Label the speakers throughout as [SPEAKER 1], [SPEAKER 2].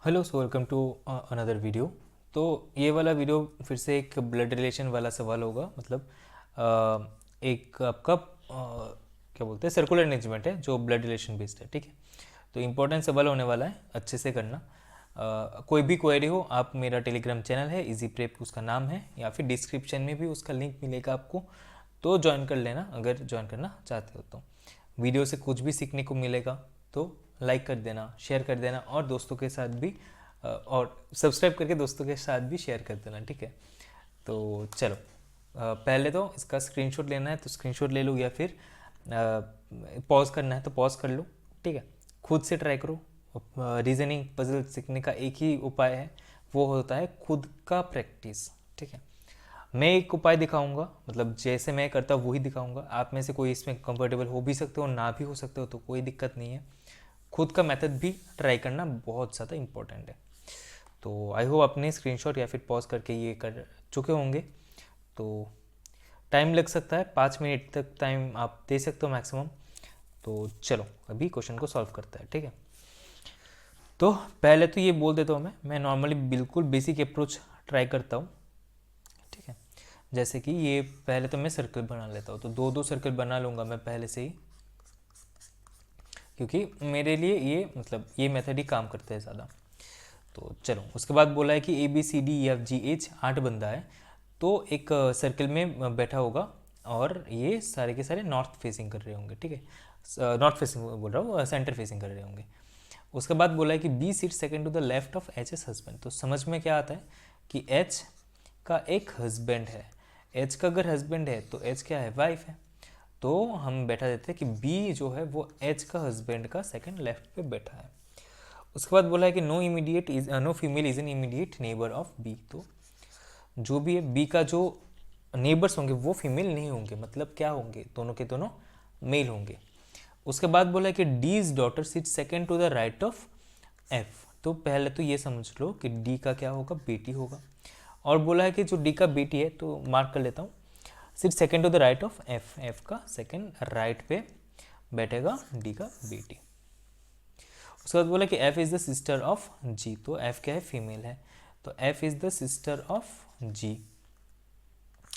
[SPEAKER 1] Hello so welcome to another video. तो ये वाला वीडियो फिर से एक ब्लड रिलेशन वाला सवाल होगा। मतलब एक आपका क्या बोलते हैं सर्कुलर अरेंजमेंट है जो ब्लड रिलेशन बेस्ड है। ठीक है, तो इम्पोर्टेंट सवाल होने वाला है, अच्छे से करना। कोई भी क्वेरी हो आप मेरा टेलीग्राम चैनल है इजी प्रेप उसका नाम है, या फिर डिस्क्रिप्शन में भी उसका लिंक मिलेगा आपको, तो ज्वाइन कर लेना अगर ज्वाइन करना चाहते हो तो। वीडियो से कुछ भी सीखने को मिलेगा तो लाइक कर देना, शेयर कर देना और दोस्तों के साथ भी और सब्सक्राइब करके दोस्तों के साथ भी शेयर कर देना। ठीक है, तो चलो पहले तो इसका स्क्रीनशॉट लेना है तो स्क्रीनशॉट ले लो, या फिर पॉज करना है तो पॉज कर लो। ठीक है, खुद से ट्राई करो। रीजनिंग पजल सीखने का एक ही उपाय है, वो होता है खुद का प्रैक्टिस। ठीक है, मैं एक उपाय दिखाऊंगा, मतलब जैसे मैं करता हूँ वही दिखाऊंगा। आप में से कोई इसमें कंफर्टेबल हो भी सकते हो, ना भी हो सकते हो, तो कोई दिक्कत नहीं है। खुद का मेथड भी ट्राई करना बहुत ज़्यादा इंपॉर्टेंट है। तो आई होप अपने स्क्रीनशॉट या फिर पॉज करके ये कर चुके होंगे। तो टाइम लग सकता है, 5 मिनट तक टाइम आप दे सकते हो मैक्सिमम। तो चलो अभी क्वेश्चन को सॉल्व करता है। ठीक है, तो पहले तो ये बोल देता हूँ, मैं नॉर्मली बिल्कुल बेसिक अप्रोच ट्राई करता हूँ। ठीक है, जैसे कि ये पहले तो मैं सर्कल बना लेता हूँ, तो दो दो सर्कल बना लूँगा मैं पहले से ही, क्योंकि मेरे लिए ये मतलब ये मेथड ही काम करता है ज़्यादा। तो चलो उसके बाद बोला है कि A B C D E F G H 8 बंदा है, तो एक सर्कल में बैठा होगा और ये सारे के सारे नॉर्थ फेसिंग कर रहे होंगे। ठीक है, नॉर्थ फेसिंग बोल रहा हूँ, सेंटर फेसिंग कर रहे होंगे। उसके बाद बोला है कि B seat second to the left of H's husband. तो समझ में क्या आता है कि एच का एक हस्बैंड है। एच का अगर हस्बैंड है तो एच क्या है, वाइफ है। तो हम बैठा देते हैं कि बी जो है वो एच का हस्बैंड का सेकंड लेफ्ट पे बैठा है। उसके बाद बोला है कि no female is an immediate neighbour of B. तो जो भी है बी का जो नेबर्स होंगे वो फीमेल नहीं होंगे, मतलब क्या होंगे, दोनों के दोनों मेल होंगे। उसके बाद बोला है कि D is daughter sit second to the right of F. तो पहले तो ये समझ लो कि डी का क्या होगा, बेटी होगा। और बोला है कि जो डी का बेटी है, तो मार्क कर लेता हूँ, sit second to the right of F. F का सेकेंड राइट पे बैठेगा डी का बेटी। उसके बाद बोला कि F is the sister of G. तो एफ क्या है, फीमेल है, तो F is the sister of G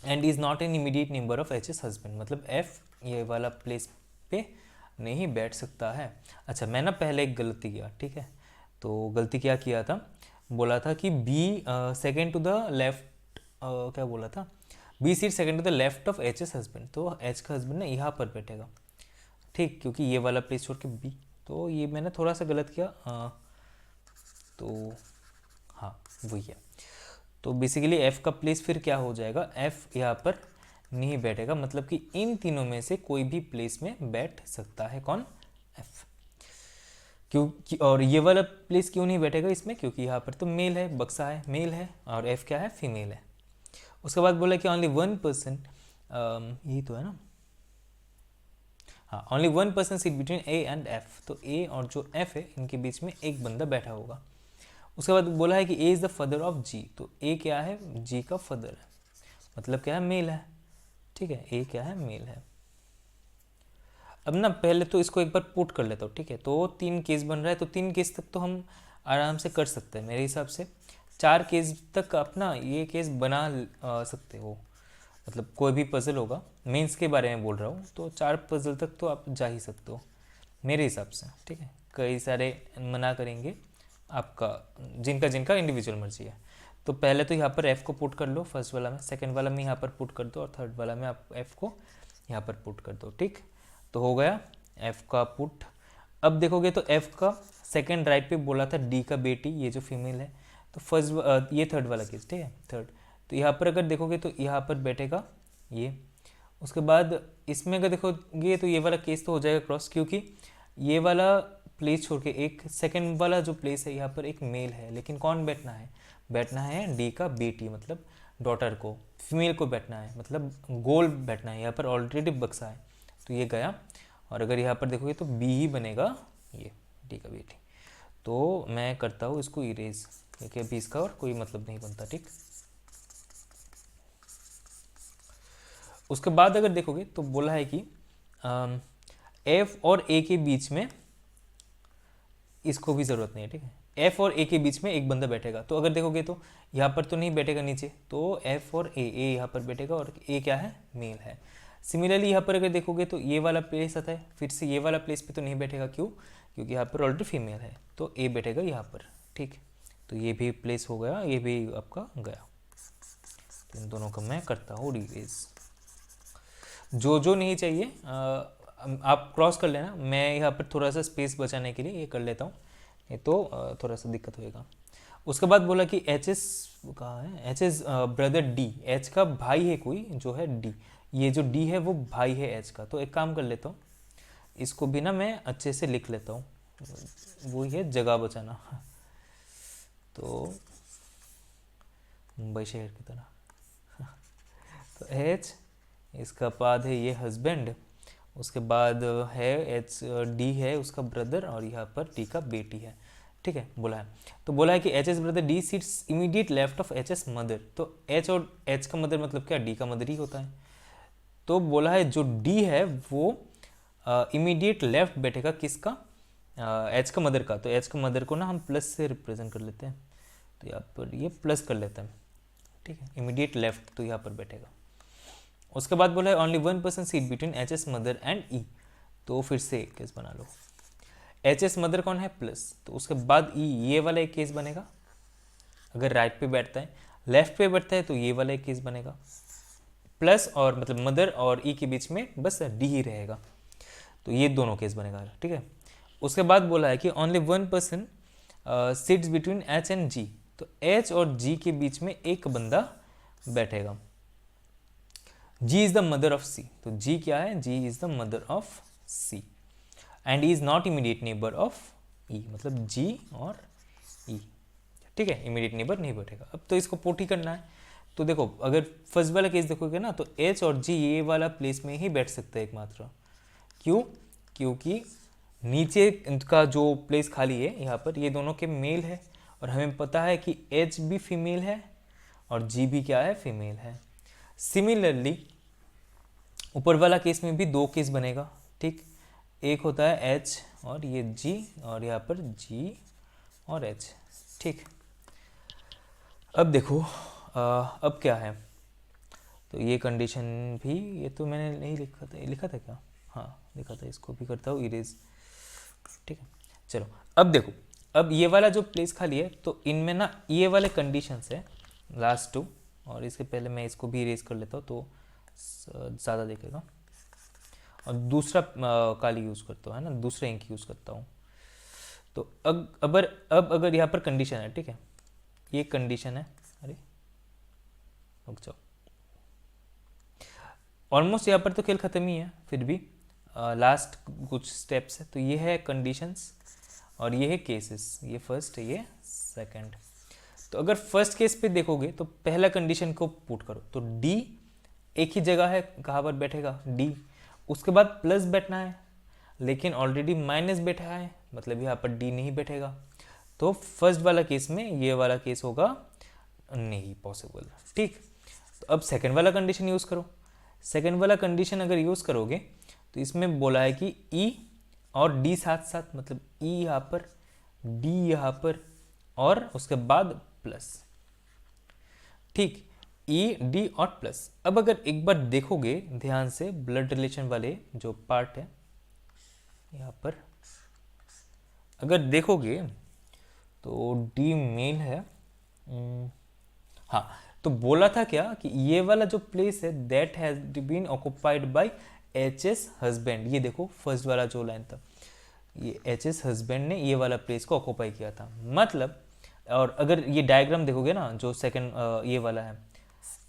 [SPEAKER 1] and is not an immediate neighbour of H's husband. मतलब एफ ये वाला प्लेस पे नहीं बैठ सकता है। अच्छा, मैं ना पहले एक गलती किया। ठीक है, तो गलती क्या किया था, बोला था कि B second to the left, क्या बोला था, B seat second to the left of H's husband. तो एच का हस्बैंड ना यहाँ पर बैठेगा। ठीक, क्योंकि ये वाला प्लेस छोड़ के बी, तो ये मैंने थोड़ा सा गलत किया। तो हाँ वही है। तो बेसिकली एफ का प्लेस फिर क्या हो जाएगा, एफ यहाँ पर नहीं बैठेगा, मतलब कि इन तीनों में से कोई भी प्लेस में बैठ सकता है। कौन, एफ। क्योंकि और ये वाला प्लेस क्यों नहीं बैठेगा इसमें, क्योंकि यहाँ पर तो मेल है, बक्सा है, मेल है, और एफ क्या है, फीमेल है। उसके बाद बोला कि ओनली 1%, यही तो है ना, हाँ, only 1% sit between A and F. तो ए और जो एफ है इनके बीच में एक बंदा बैठा होगा। उसके बाद बोला है कि A is the father of G. तो ए क्या है, जी का फादर है, मतलब क्या है, मेल है। ठीक है, ए क्या है, मेल है। अब ना पहले तो इसको एक बार पुट कर लेता हूँ। ठीक है, तो 3 केस बन रहा है, तो 3 केस तक तो हम आराम से कर सकते हैं मेरे हिसाब से। 4 केस तक आप ना ये केस बना सकते हो, मतलब कोई भी पजल होगा, मेंस के बारे में बोल रहा हूँ, तो 4 पजल तक तो आप जा ही सकते हो मेरे हिसाब से। ठीक है, कई सारे मना करेंगे, आपका जिनका जिनका इंडिविजुअल मर्जी है। तो पहले तो यहाँ पर एफ़ को पुट कर लो फर्स्ट वाला में, सेकंड वाला में यहाँ पर पुट कर दो, और थर्ड वाला में आप एफ़ को यहाँ पर पुट कर दो। ठीक, तो हो गया एफ़ का पुट। अब देखोगे तो एफ़ का सेकंड राइट पे बोला था डी का बेटी, ये जो फीमेल है, तो फर्स्ट ये थर्ड वाला केस। ठीक है, थर्ड। तो यहाँ पर अगर देखोगे तो यहाँ पर बैठेगा ये। उसके बाद इसमें अगर देखोगे तो ये वाला केस तो हो जाएगा क्रॉस, क्योंकि ये वाला प्लेस छोड़ के एक सेकंड वाला जो प्लेस है यहाँ पर एक मेल है, लेकिन कौन बैठना है, बैठना है डी का बेटी, मतलब डॉटर को, फीमेल को बैठना है, मतलब गोल बैठना है। यहाँ पर ऑलरेडी बक्सा है, तो ये गया। और अगर यहाँ पर देखोगे तो बी ही बनेगा, ये डी का बेटी। तो मैं करता हूँ इसको इरेज, क्योंकि अभी इसका और कोई मतलब नहीं बनता। ठीक, उसके बाद अगर देखोगे तो बोला है कि एफ और ए के बीच में इसको भी ज़रूरत नहीं है, ठीक है। एफ और ए के बीच में एक बंदा बैठेगा, तो अगर देखोगे तो यहाँ पर तो नहीं बैठेगा नीचे, तो एफ और ए यहाँ पर बैठेगा और ए क्या है, मेल है। सिमिलरली यहाँ पर अगर देखोगे तो ये वाला प्लेस आता है, फिर से ये वाला प्लेस पे तो नहीं बैठेगा, क्यों, क्योंकि यहाँ पर ऑलरेडी फीमेल है, तो ए बैठेगा यहाँ पर, ठीक। तो ये भी प्लेस हो गया, ये भी आपका गया। तो इन दोनों का मैं करता हूँ रिवेज। जो नहीं चाहिए आप क्रॉस कर लेना, मैं यहाँ पर थोड़ा सा स्पेस बचाने के लिए ये कर लेता हूँ, ये तो थोड़ा सा दिक्कत होएगा। उसके बाद बोला कि एच एस कहाँ है, H S brother D, H का भाई है कोई जो है डी, ये जो डी है वो भाई है एच का। तो एक काम कर लेता हूँ, इसको भी ना मैं अच्छे से लिख लेता हूँ, वही है जगह बचाना। तो मुंबई शहर की तरह। तो एच, इसका बाद है ये हस्बैंड, उसके बाद है एच डी है उसका ब्रदर, और यहाँ पर डी का बेटी है, ठीक है, बोला है। तो बोला है कि H S brother D sits immediate left of H's mother. तो एच और एच का मदर मतलब क्या, डी का मदर ही होता है। तो बोला है जो डी है वो इमीडिएट लेफ्ट बैठेगा किसका, एच का मदर का। तो एच का मदर को ना हम प्लस से रिप्रेजेंट कर लेते हैं, तो यहाँ पर ये प्लस कर लेते हैं, ठीक है, इमीडिएट लेफ्ट तो यहाँ पर बैठेगा। उसके बाद बोला है only 1% sit between H's mother and E. तो फिर से एक केस बना लो, एच एस मदर कौन है, प्लस, तो उसके बाद ई, ये वाला एक केस बनेगा। अगर राइट पे बैठता है, लेफ्ट पे बैठता है तो ये वाला एक केस बनेगा, प्लस और मतलब मदर और ई के बीच में बस डी ही रहेगा, तो ये दोनों केस बनेगा, ठीक है। उसके बाद बोला है कि only 1% sits between H and G. तो एच और जी के बीच में एक बंदा बैठेगा। G is the mother of C, तो जी क्या है, G is the mother of C and E is not immediate neighbour of E, मतलब जी और ई, ठीक है, इमीडिएट नेबर नहीं बैठेगा। अब तो इसको पोटी करना है, तो देखो अगर फर्स्ट वाला केस देखोगे ना, तो एच और जी ये वाला प्लेस में ही बैठ सकते हैं एकमात्र, क्यों, क्योंकि नीचे का जो प्लेस खाली है यहाँ पर ये दोनों के मेल है, और हमें पता है कि एच भी फीमेल है और जी भी क्या है, फीमेल है। सिमिलरली ऊपर वाला केस में भी दो केस बनेगा, ठीक, एक होता है एच और ये जी, और यहाँ पर जी और एच, ठीक। अब देखो अब क्या है, तो ये कंडीशन भी, ये तो मैंने नहीं लिखा था क्या, हाँ लिखा था, इसको भी करता हूँ इरेज, ठीक है। चलो अब देखो, अब ये वाला जो प्लेस खाली है, तो इनमें ना ये वाले कंडीशंस है लास्ट टू, और इसके पहले मैं इसको भी इरेज कर लेता हूँ तो ज़्यादा देखेगा, और दूसरा काली यूज़ करता हूँ, है ना, दूसरा इंक यूज़ करता हूँ। तो अब अगर यहाँ पर कंडीशन है, ठीक है, ये कंडीशन है, अरे रुक जाओ, ऑलमोस्ट यहाँ पर तो खेल ख़त्म ही है, फिर भी लास्ट कुछ स्टेप्स है। तो ये है कंडीशंस और ये है केसेस, ये फर्स्ट है ये सेकंड। तो अगर फर्स्ट केस पे देखोगे तो पहला कंडीशन को पुट करो, तो डी एक ही जगह है, कहाँ पर बैठेगा, डी, उसके बाद प्लस बैठना है, लेकिन ऑलरेडी माइनस बैठा है, मतलब यहाँ पर डी नहीं बैठेगा। तो फर्स्ट वाला केस में ये वाला केस होगा नहीं पॉसिबल, ठीक। तो अब सेकंड वाला कंडीशन यूज़ करो। सेकंड वाला कंडीशन अगर यूज़ करोगे तो इसमें बोला है कि ई और डी साथ साथ, मतलब ई यहाँ पर, डी यहाँ पर, और उसके बाद प्लस, ठीक, ई डी और प्लस। अब अगर एक बार देखोगे ध्यान से ब्लड रिलेशन वाले जो पार्ट है यहाँ पर, अगर देखोगे तो डी मेल है, हाँ, तो बोला था क्या कि ये वाला जो प्लेस है that has been occupied by H's husband. ये देखो फर्स्ट वाला जो लाइन था, ये एच एस हस्बैंड ने ये वाला प्लेस को ऑक्युपाई किया था, मतलब। और अगर ये डायग्राम देखोगे ना जो सेकंड ये वाला है,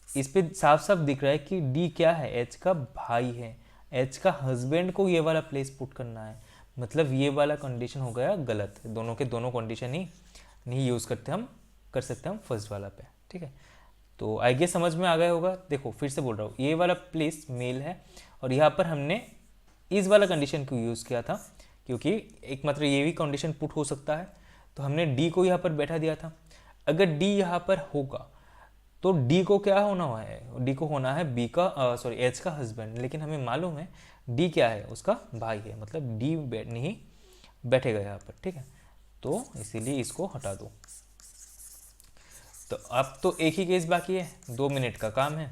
[SPEAKER 1] इस पे साफ साफ दिख रहा है कि डी क्या है, एच का भाई है, एच का हस्बैंड को ये वाला प्लेस पुट करना है, मतलब ये वाला कंडीशन हो गया गलत। दोनों के दोनों कंडीशन ही नहीं यूज़ करते, हम कर सकते हैं हम फर्स्ट वाला पे, ठीक है। तो आई गेस समझ में आ गया होगा। देखो फिर से बोल रहा हूँ, ये वाला प्लेस मेल है और यहाँ पर हमने इस वाला कंडीशन को यूज़ किया था, क्योंकि एक मात्र ये भी कंडीशन पुट हो सकता है, तो हमने डी को यहाँ पर बैठा दिया था। अगर डी यहाँ पर होगा तो डी को क्या होना है, डी को होना है बी का सॉरी एच का हस्बैंड, लेकिन हमें मालूम है डी क्या है, उसका भाई है, मतलब डी नहीं बैठेगा यहाँ पर, ठीक है। तो इसीलिए इसको हटा दो। तो अब तो एक ही केस बाकी है, 2 मिनट का काम है,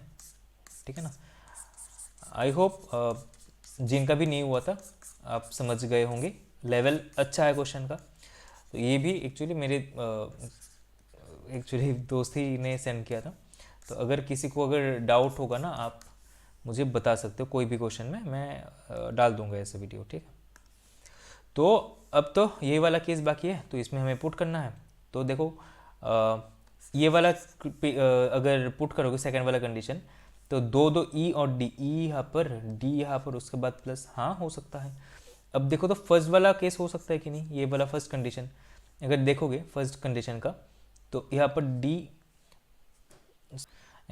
[SPEAKER 1] ठीक है ना। आई होप जिनका भी नहीं हुआ था आप समझ गए होंगे, लेवल अच्छा है क्वेश्चन का। तो ये भी एक्चुअली मेरे दोस्त ही ने सेंड किया था। तो अगर किसी को अगर डाउट होगा ना, आप मुझे बता सकते हो कोई भी क्वेश्चन में, मैं डाल दूंगा ऐसे वीडियो, ठीक है। तो अब तो ये वाला केस बाकी है, तो इसमें हमें पुट करना है। तो देखो ये वाला अगर पुट करोगे सेकंड वाला कंडीशन, तो दो दो ई और डी, ई यहाँ पर, डी यहाँ पर, उसके बाद प्लस, हाँ हो सकता है। अब देखो तो फर्स्ट वाला केस हो सकता है कि नहीं, ये वाला फर्स्ट कंडीशन अगर देखोगे फर्स्ट कंडीशन का, तो यहाँ पर डी,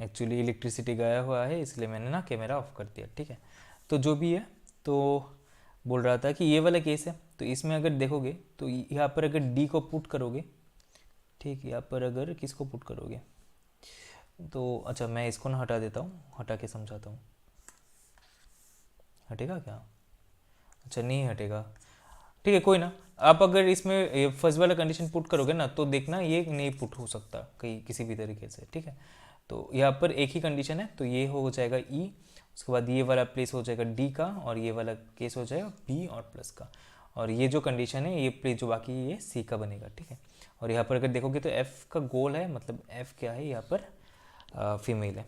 [SPEAKER 1] एक्चुअली इलेक्ट्रिसिटी गया हुआ है इसलिए मैंने ना कैमरा ऑफ कर दिया, ठीक है। तो जो भी है, तो बोल रहा था कि ये वाला केस है, तो इसमें अगर देखोगे तो यहाँ पर अगर डी को पुट करोगे, ठीक, यहाँ पर अगर किसको पुट करोगे, तो अच्छा मैं इसको ना हटा देता हूँ, हटा के समझाता हूँ। हटेगा क्या? अच्छा नहीं हटेगा, ठीक है कोई ना। आप अगर इसमें फर्स्ट वाला कंडीशन पुट करोगे ना, तो देखना ये नहीं पुट हो सकता कहीं किसी भी तरीके से, ठीक है। तो यहाँ पर एक ही कंडीशन है, तो ये हो जाएगा ई, उसके बाद ये वाला प्लेस हो जाएगा डी का, और ये वाला केस हो जाएगा बी और प्लस का, और ये जो कंडीशन है ये प्लेस जो बाकी है ये सी का बनेगा, ठीक है। और यहाँ पर अगर देखोगे तो एफ का गोल है, मतलब एफ क्या है यहाँ पर, फीमेल है,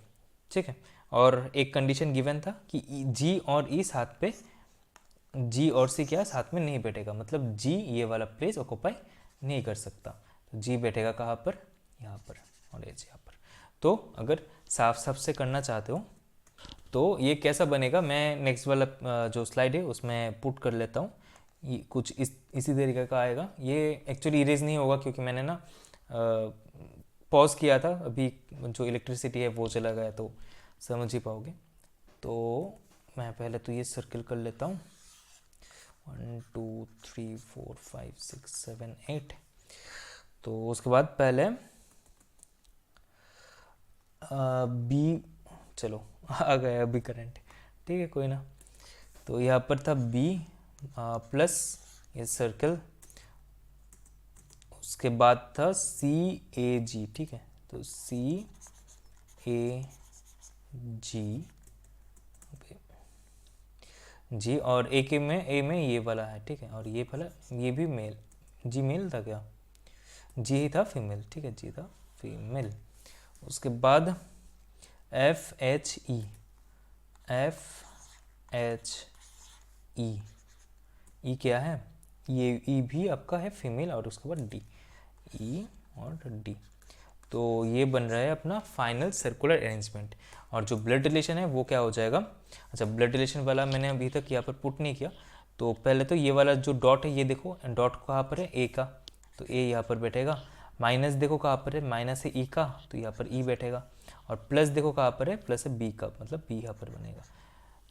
[SPEAKER 1] ठीक है। और एक कंडीशन गिवन था कि जी और ई साथ पे, जी और सी क्या साथ में नहीं बैठेगा, मतलब जी ये वाला प्लेस ऑक्यूपाई नहीं कर सकता, तो जी बैठेगा कहाँ पर, यहाँ पर, और एच यहाँ पर। तो अगर साफ साफ से करना चाहते हो तो ये कैसा बनेगा, मैं नेक्स्ट वाला जो स्लाइड है उसमें पुट कर लेता हूँ। ये कुछ इसी तरीके का आएगा। ये एक्चुअली इरेज नहीं होगा क्योंकि मैंने ना पॉज किया था, अभी जो इलेक्ट्रिसिटी है वो चला गया, तो समझ ही पाओगे। तो मैं पहले तो ये सर्कल कर लेता हूँ, 1 2 3 4 5 6 7 8। तो उसके बाद पहले बी, चलो आ गया अभी करंट, ठीक है कोई ना। तो यहाँ पर था बी प्लस ये सर्कल, उसके बाद था सी ए जी, ठीक है। तो सी ए जी जी, और ए में ये वाला है, ठीक है। और ये वाला, ये भी मेल, जी मेल था क्या, जी ही था फीमेल, ठीक है, जी था फीमेल। उसके बाद F H E, F H E, E क्या है, ये ई भी आपका है फीमेल, और उसके बाद डी, ई और डी। तो ये बन रहा है अपना फाइनल सर्कुलर अरेंजमेंट। और जो ब्लड रिलेशन है वो क्या हो जाएगा, अच्छा ब्लड रिलेशन वाला मैंने अभी तक यहाँ पर पुट नहीं किया। तो पहले तो ये वाला जो डॉट है, ये देखो डॉट कहाँ पर है, ए का, तो ए यहाँ पर बैठेगा। माइनस देखो कहाँ पर है, माइनस है ई का, तो यहाँ पर ई बैठेगा। और प्लस देखो कहाँ पर है, प्लस है बी का, मतलब बी यहाँ पर बनेगा,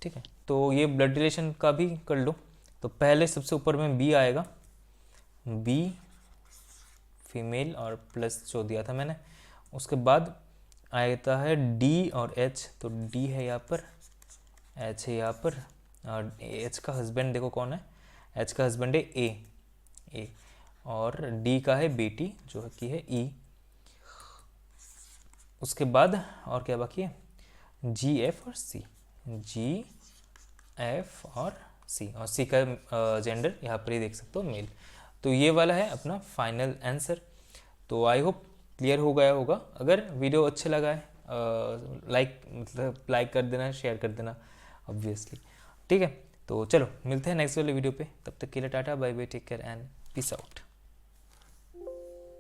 [SPEAKER 1] ठीक है। तो ये ब्लड रिलेशन का भी कर लो। तो पहले सबसे ऊपर में बी आएगा, बी फीमेल और प्लस जो दिया था मैंने। उसके बाद आता है डी और एच, तो डी है यहाँ पर, एच है यहाँ पर, और एच का हस्बैंड देखो कौन है, एच का हस्बैंड है ए, और डी का है बेटी जो कि है ई। उसके बाद और क्या बाकी है, जी एफ और सी, जी एफ और सी, और सी का जेंडर यहाँ पर ही देख सकते हो मेल। तो ये वाला है अपना फाइनल आंसर। तो आई होप क्लियर हो गया होगा। अगर वीडियो अच्छा लगा है लाइक कर देना, शेयर कर देना ऑब्वियसली, ठीक है। तो चलो मिलते हैं नेक्स्ट वाले वीडियो पे, तब तक के लिए tata bye bye, take care and peace out.